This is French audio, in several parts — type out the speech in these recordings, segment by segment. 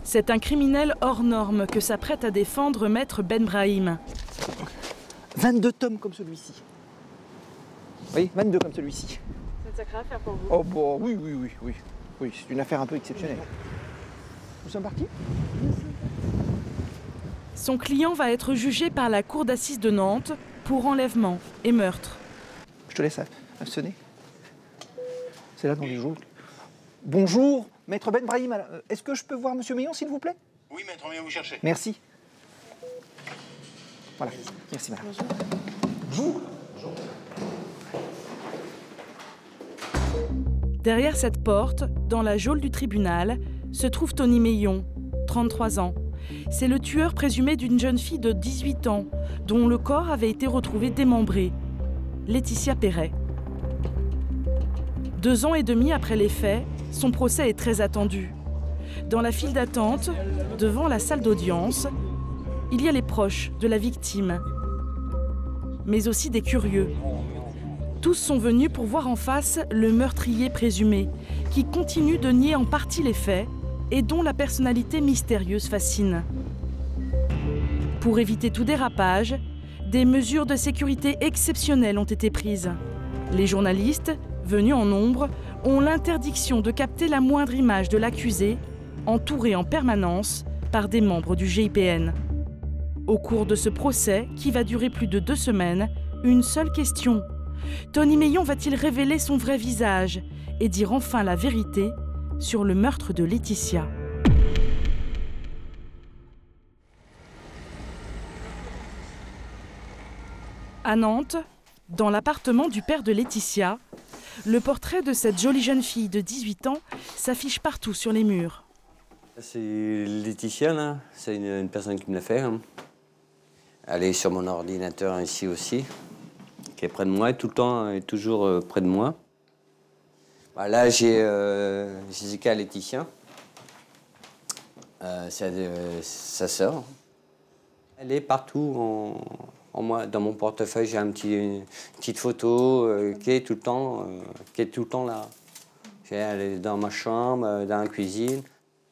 C'est un criminel hors norme que s'apprête à défendre Maître Ben Brahim. 22 tomes comme celui-ci. Oui, 22 comme celui-ci. C'est une sacrée affaire pour vous. Oh bon, oui, c'est une affaire un peu exceptionnelle. Nous sommes partis? Son client va être jugé par la cour d'assises de Nantes pour enlèvement et meurtre. Je te laisse sonner. C'est là dans les jours. Bonjour, Maître Ben Brahim. Est-ce que je peux voir Monsieur Meillon, s'il vous plaît? Oui, maître, on vient vous chercher. Merci. Voilà, merci madame. Bonjour. Bonjour. Derrière cette porte, dans la geôle du tribunal, se trouve Tony Meillon, 33 ans. C'est le tueur présumé d'une jeune fille de 18 ans, dont le corps avait été retrouvé démembré. Laetitia Perret. 2 ans et demi après les faits, son procès est très attendu. Dans la file d'attente, devant la salle d'audience, il y a les proches de la victime, mais aussi des curieux. Tous sont venus pour voir en face le meurtrier présumé, qui continue de nier en partie les faits et dont la personnalité mystérieuse fascine. Pour éviter tout dérapage, des mesures de sécurité exceptionnelles ont été prises. Les journalistes, venus en nombre, ont l'interdiction de capter la moindre image de l'accusé, entouré en permanence par des membres du GIPN. Au cours de ce procès, qui va durer plus de 2 semaines, une seule question. Tony Meillon va-t-il révéler son vrai visage et dire enfin la vérité sur le meurtre de Laetitia? À Nantes, dans l'appartement du père de Laetitia, le portrait de cette jolie jeune fille de 18 ans s'affiche partout sur les murs. C'est Laetitia, là. C'est une personne qui me l'a fait. Hein. Elle est sur mon ordinateur ici aussi, qui est près de moi, tout le temps, elle est toujours près de moi. Bah, là, j'ai Jessica Laetitia, sa sœur. Elle est partout dans mon portefeuille, j'ai une petite photo qui est tout le temps là. Elle est dans ma chambre, dans la cuisine,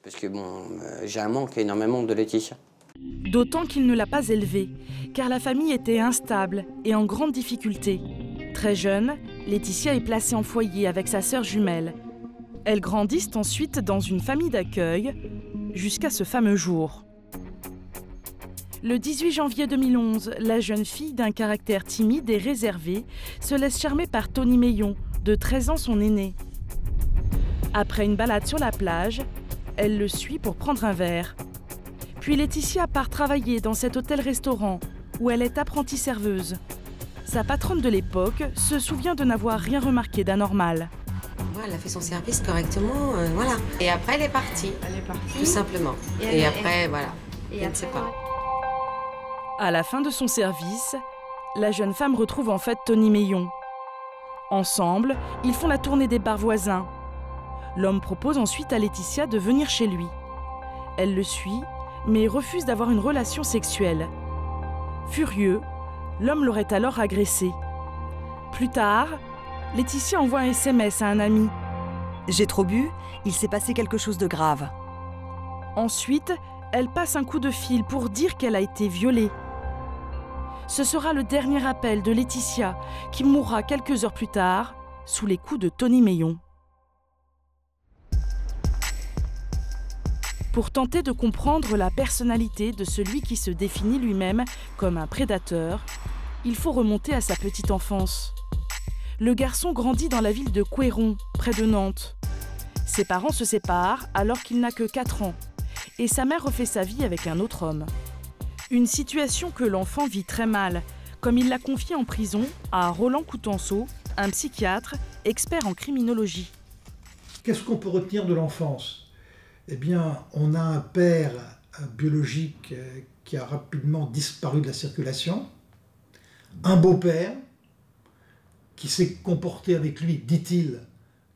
parce que bon, j'ai un manque énormément de Laetitia. D'autant qu'il ne l'a pas élevée, car la famille était instable et en grande difficulté. Très jeune, Laetitia est placée en foyer avec sa sœur jumelle. Elles grandissent ensuite dans une famille d'accueil, jusqu'à ce fameux jour. Le 18 janvier 2011, la jeune fille, d'un caractère timide et réservé, se laisse charmer par Tony Meillon, de 13 ans son aîné. Après une balade sur la plage, elle le suit pour prendre un verre. Puis Laetitia part travailler dans cet hôtel-restaurant, où elle est apprentie serveuse. Sa patronne de l'époque se souvient de n'avoir rien remarqué d'anormal. Elle a fait son service correctement, voilà. Et après, elle est partie. Tout simplement. Et après, voilà. Je ne sais pas. À la fin de son service, la jeune femme retrouve en fait Tony Meillon. Ensemble, ils font la tournée des bars voisins. L'homme propose ensuite à Laetitia de venir chez lui. Elle le suit, mais refuse d'avoir une relation sexuelle. Furieux, l'homme l'aurait alors agressée. Plus tard, Laetitia envoie un SMS à un ami. « J'ai trop bu, il s'est passé quelque chose de grave. » Ensuite, elle passe un coup de fil pour dire qu'elle a été violée. Ce sera le dernier appel de Laetitia, qui mourra quelques heures plus tard, sous les coups de Tony Meillon. Pour tenter de comprendre la personnalité de celui qui se définit lui-même comme un prédateur, il faut remonter à sa petite enfance. Le garçon grandit dans la ville de Couéron, près de Nantes. Ses parents se séparent alors qu'il n'a que 4 ans, et sa mère refait sa vie avec un autre homme. Une situation que l'enfant vit très mal, comme il l'a confié en prison à Roland Coutenceau, un psychiatre, expert en criminologie. Qu'est-ce qu'on peut retenir de l'enfance? Eh bien, on a un père biologique qui a rapidement disparu de la circulation, un beau-père qui s'est comporté avec lui, dit-il,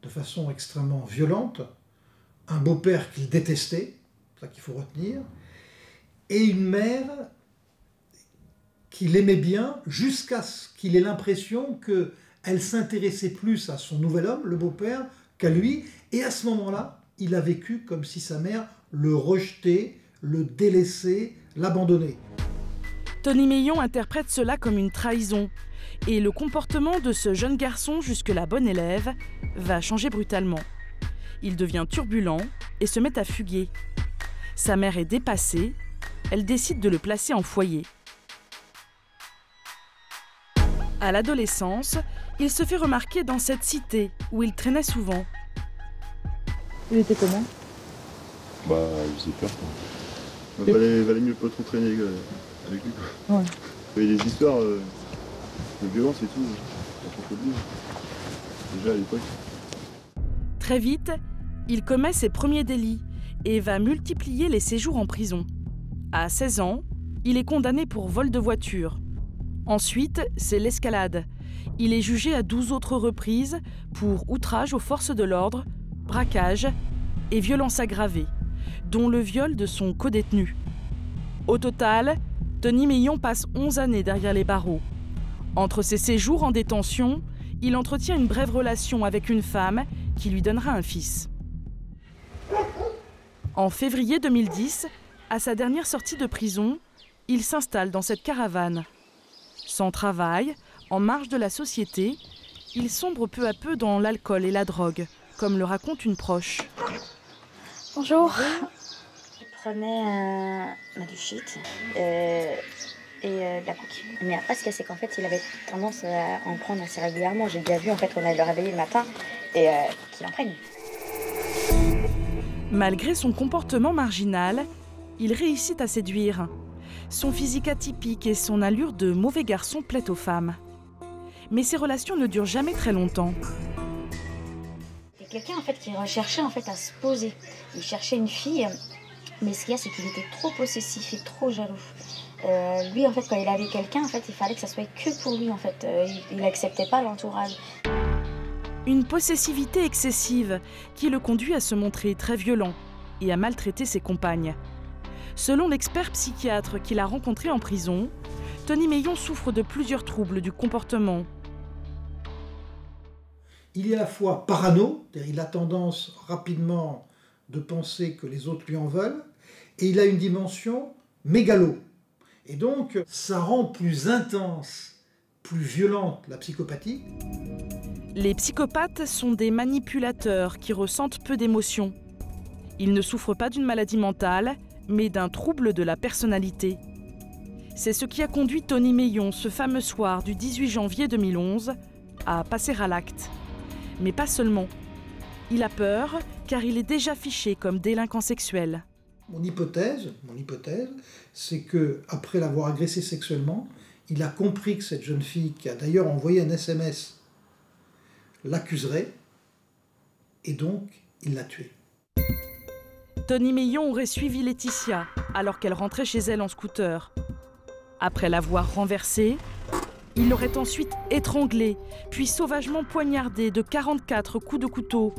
de façon extrêmement violente, un beau-père qu'il détestait, c'est ça qu'il faut retenir, et une mère qu'il aimait bien jusqu'à ce qu'il ait l'impression qu'elle s'intéressait plus à son nouvel homme, le beau-père, qu'à lui, et à ce moment-là, il a vécu comme si sa mère le rejetait, le délaissait, l'abandonnait. Tony Meillon interprète cela comme une trahison. Et le comportement de ce jeune garçon, jusque-là bon élève, va changer brutalement. Il devient turbulent et se met à fuguer. Sa mère est dépassée, elle décide de le placer en foyer. À l'adolescence, il se fait remarquer dans cette cité où il traînait souvent. Il était comment? Bah, il faisait peur, quoi. Valait mieux pas trop traîner avec lui, quoi. Ouais. Il y avait des histoires de violence et tout, à propos de lui. Déjà à l'époque. Très vite, il commet ses premiers délits et va multiplier les séjours en prison. À 16 ans, il est condamné pour vol de voiture. Ensuite, c'est l'escalade. Il est jugé à 12 autres reprises pour outrage aux forces de l'ordre, braquage et violence aggravée, dont le viol de son codétenu. Au total, Tony Meillon passe 11 années derrière les barreaux. Entre ses séjours en détention, il entretient une brève relation avec une femme qui lui donnera un fils. En février 2010, à sa dernière sortie de prison, il s'installe dans cette caravane. Sans travail, en marge de la société, il sombre peu à peu dans l'alcool et la drogue, comme le raconte une proche. Bonjour. Je prenais du shit et de la coke. Mais après, ce qu'il y a, c'est qu'en fait, il avait tendance à en prendre assez régulièrement. J'ai bien vu, en fait, qu'on allait le réveiller le matin et qu'il en prenne. Malgré son comportement marginal, il réussit à séduire. Son physique atypique et son allure de mauvais garçon plaît aux femmes. Mais ces relations ne durent jamais très longtemps. C'est quelqu'un en fait qui recherchait en fait à se poser. Il cherchait une fille, mais ce qu'il y a, c'est qu'il était trop possessif et trop jaloux. Lui, en fait, quand il avait quelqu'un, en fait, il fallait que ça soit que pour lui. En fait, il n'acceptait pas l'entourage. Une possessivité excessive qui le conduit à se montrer très violent et à maltraiter ses compagnes. Selon l'expert psychiatre qu'il a rencontré en prison, Tony Meillon souffre de plusieurs troubles du comportement. Il est à la fois parano, c'est-à-dire il a tendance rapidement de penser que les autres lui en veulent, et il a une dimension mégalo. Et donc, ça rend plus intense, plus violente la psychopathie. Les psychopathes sont des manipulateurs qui ressentent peu d'émotions. Ils ne souffrent pas d'une maladie mentale, mais d'un trouble de la personnalité. C'est ce qui a conduit Tony Meillon, ce fameux soir du 18 janvier 2011, à passer à l'acte. Mais pas seulement. Il a peur, car il est déjà fiché comme délinquant sexuel. Mon hypothèse, c'est qu'après l'avoir agressé sexuellement, il a compris que cette jeune fille, qui a d'ailleurs envoyé un SMS, l'accuserait, et donc il l'a tuée. Tony Meillon aurait suivi Laetitia alors qu'elle rentrait chez elle en scooter. Après l'avoir renversée, il l'aurait ensuite étranglée, puis sauvagement poignardée de 44 coups de couteau,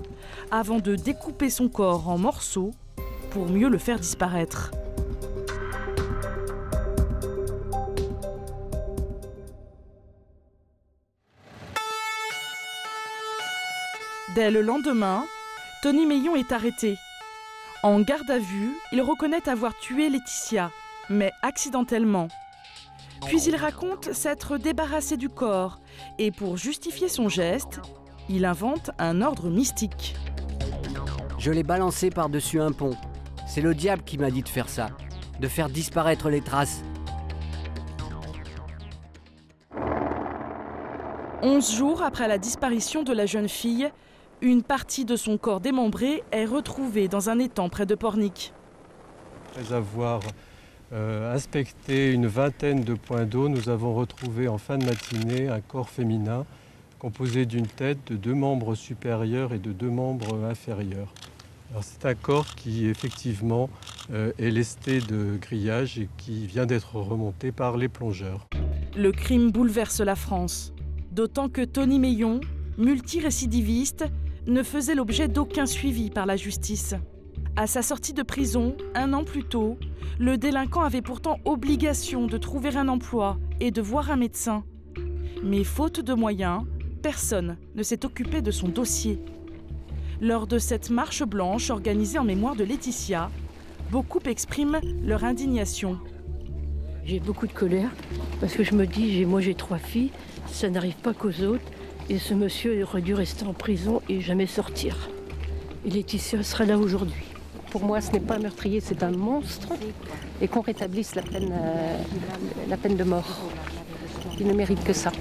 avant de découper son corps en morceaux pour mieux le faire disparaître. Dès le lendemain, Tony Meillon est arrêté. En garde à vue, il reconnaît avoir tué Laetitia, mais accidentellement. Puis il raconte s'être débarrassé du corps et pour justifier son geste, il invente un ordre mystique. Je l'ai balancé par-dessus un pont. C'est le diable qui m'a dit de faire ça, de faire disparaître les traces. 11 jours après la disparition de la jeune fille, une partie de son corps démembré est retrouvée dans un étang près de Pornic. Après avoir inspecté une vingtaine de points d'eau, nous avons retrouvé en fin de matinée un corps féminin composé d'une tête, de 2 membres supérieurs et de 2 membres inférieurs. C'est un corps qui effectivement est lesté de grillage et qui vient d'être remonté par les plongeurs. Le crime bouleverse la France, d'autant que Tony Meillon, multirécidiviste, ne faisait l'objet d'aucun suivi par la justice. À sa sortie de prison, 1 an plus tôt, le délinquant avait pourtant obligation de trouver un emploi et de voir un médecin. Mais faute de moyens, personne ne s'est occupé de son dossier. Lors de cette marche blanche organisée en mémoire de Laetitia, beaucoup expriment leur indignation. J'ai beaucoup de colère parce que je me dis, moi j'ai 3 filles, ça n'arrive pas qu'aux autres. Et ce monsieur aurait dû rester en prison et jamais sortir. Et Laetitia sera là aujourd'hui. Pour moi, ce n'est pas un meurtrier, c'est un monstre. Et qu'on rétablisse la peine de mort. Il ne mérite que ça.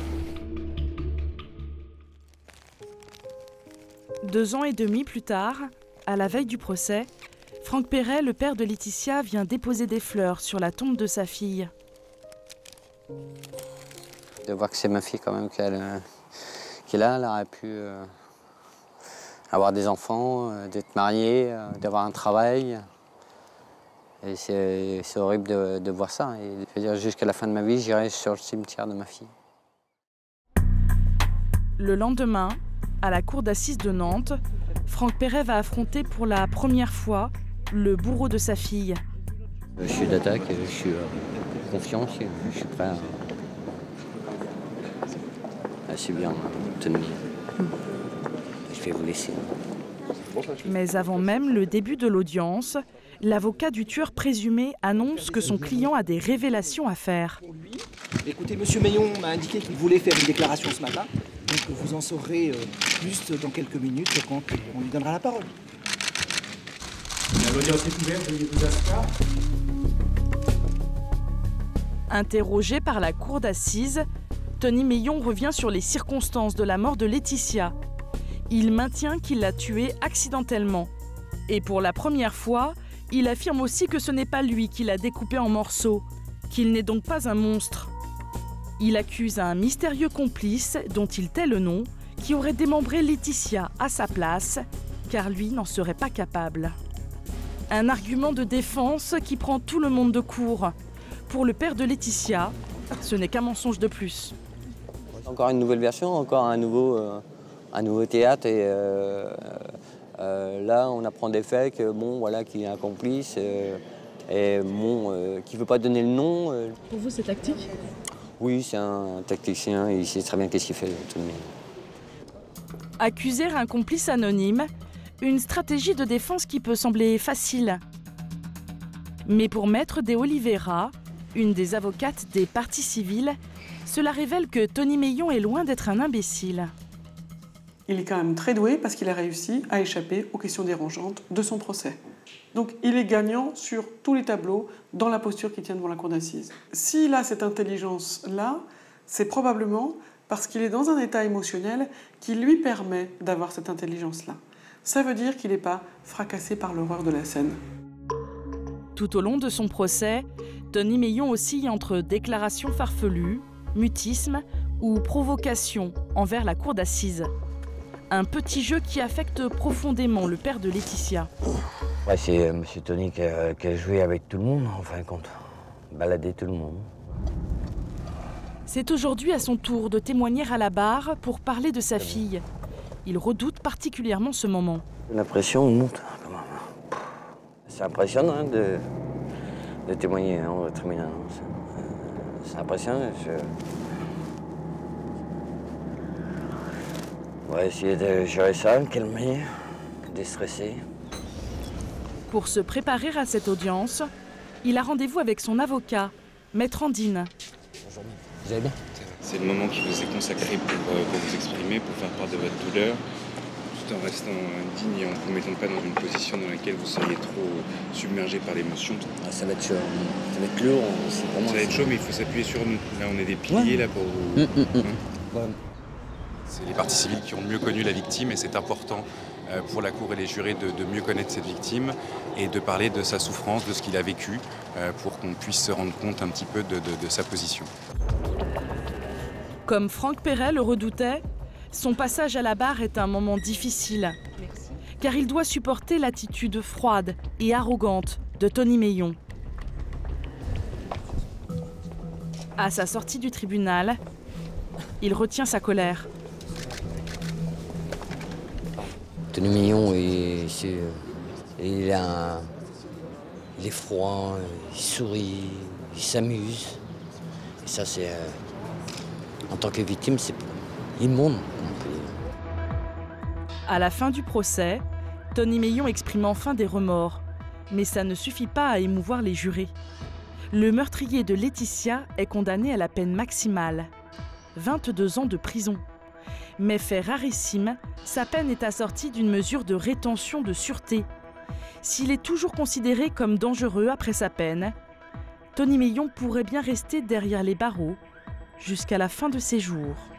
2 ans et demi plus tard, à la veille du procès, Franck Perret, le père de Laetitia, vient déposer des fleurs sur la tombe de sa fille. De voir que c'est ma fille quand même qui est là, elle aurait pu avoir des enfants, d'être mariée, d'avoir un travail. Et c'est horrible de voir ça. Et je veux dire, jusqu'à la fin de ma vie, j'irai sur le cimetière de ma fille. Le lendemain, à la cour d'assises de Nantes, Franck Perret va affronter pour la première fois le bourreau de sa fille. Je suis d'attaque, je suis confiant, je suis prêt à subir tenir. Je vais vous laisser. Mais avant même le début de l'audience, l'avocat du tueur présumé annonce que son client a des révélations à faire. Écoutez, monsieur Meillon m'a indiqué qu'il voulait faire une déclaration ce matin, donc vous en saurez plus dans quelques minutes quand on lui donnera la parole. L'audience est ouverte, veuillez vous asseoir. Interrogé par la cour d'assises, Tony Meillon revient sur les circonstances de la mort de Laetitia. Il maintient qu'il l'a tuée accidentellement. Et pour la première fois, il affirme aussi que ce n'est pas lui qui l'a découpée en morceaux, qu'il n'est donc pas un monstre. Il accuse un mystérieux complice, dont il tait le nom, qui aurait démembré Laetitia à sa place, car lui n'en serait pas capable. Un argument de défense qui prend tout le monde de court. Pour le père de Laetitia, ce n'est qu'un mensonge de plus. Encore une nouvelle version, encore un nouveau théâtre. Et là, on apprend des faits que bon, voilà, qu'il y a un complice et bon, qui ne veut pas donner le nom. Pour vous, c'est tactique? Oui, c'est un tacticien. Il sait très bien qu'est-ce qu'il fait. Tout le monde. Accuser un complice anonyme, une stratégie de défense qui peut sembler facile. Mais pour Maître de Oliveira, une des avocates des parties civiles, cela révèle que Tony Meillon est loin d'être un imbécile. Il est quand même très doué parce qu'il a réussi à échapper aux questions dérangeantes de son procès. Donc il est gagnant sur tous les tableaux dans la posture qu'il tient devant la cour d'assises. S'il a cette intelligence-là, c'est probablement parce qu'il est dans un état émotionnel qui lui permet d'avoir cette intelligence-là. Ça veut dire qu'il n'est pas fracassé par l'horreur de la scène. Tout au long de son procès, Tony Meillon oscille entre déclarations farfelues, mutisme ou provocation envers la cour d'assises. Un petit jeu qui affecte profondément le père de Laetitia. Ouais, c'est M. Tony qui a joué avec tout le monde, en fin de compte. Baladé tout le monde. C'est aujourd'hui à son tour de témoigner à la barre pour parler de sa fille. Il redoute particulièrement ce moment. La pression monte, quand même. C'est impressionnant hein, de témoigner en tribunal. C'est impressionnant. On va essayer de gérer ça, me calmer, déstresser. Pour se préparer à cette audience, il a rendez-vous avec son avocat, Maître Andine. Bonjour, vous allez bien? C'est le moment qui vous est consacré pour vous exprimer, pour faire part de votre douleur, tout en restant digne et en ne vous mettant pas dans une position dans laquelle vous seriez trop submergé par l'émotion. Ah, ça va être chaud, ça va être lourd. Ça va être chaud, mais il faut s'appuyer sur nous. Là, on est des piliers là pour vous. Ouais. C'est les parties civiles qui ont le mieux connu la victime et c'est important pour la Cour et les jurés de mieux connaître cette victime et de parler de sa souffrance, de ce qu'il a vécu, pour qu'on puisse se rendre compte un petit peu de sa position. Comme Franck Perret le redoutait, son passage à la barre est un moment difficile. Car il doit supporter l'attitude froide et arrogante de Tony Meillon. À sa sortie du tribunal, il retient sa colère. Tony Meillon, il est froid, il sourit, il s'amuse. Et ça, c'est en tant que victime, c'est immonde. À la fin du procès, Tony Meillon exprime enfin des remords. Mais ça ne suffit pas à émouvoir les jurés. Le meurtrier de Laetitia est condamné à la peine maximale. 22 ans de prison. Mais fait rarissime, sa peine est assortie d'une mesure de rétention de sûreté. S'il est toujours considéré comme dangereux après sa peine, Tony Meillon pourrait bien rester derrière les barreaux jusqu'à la fin de ses jours.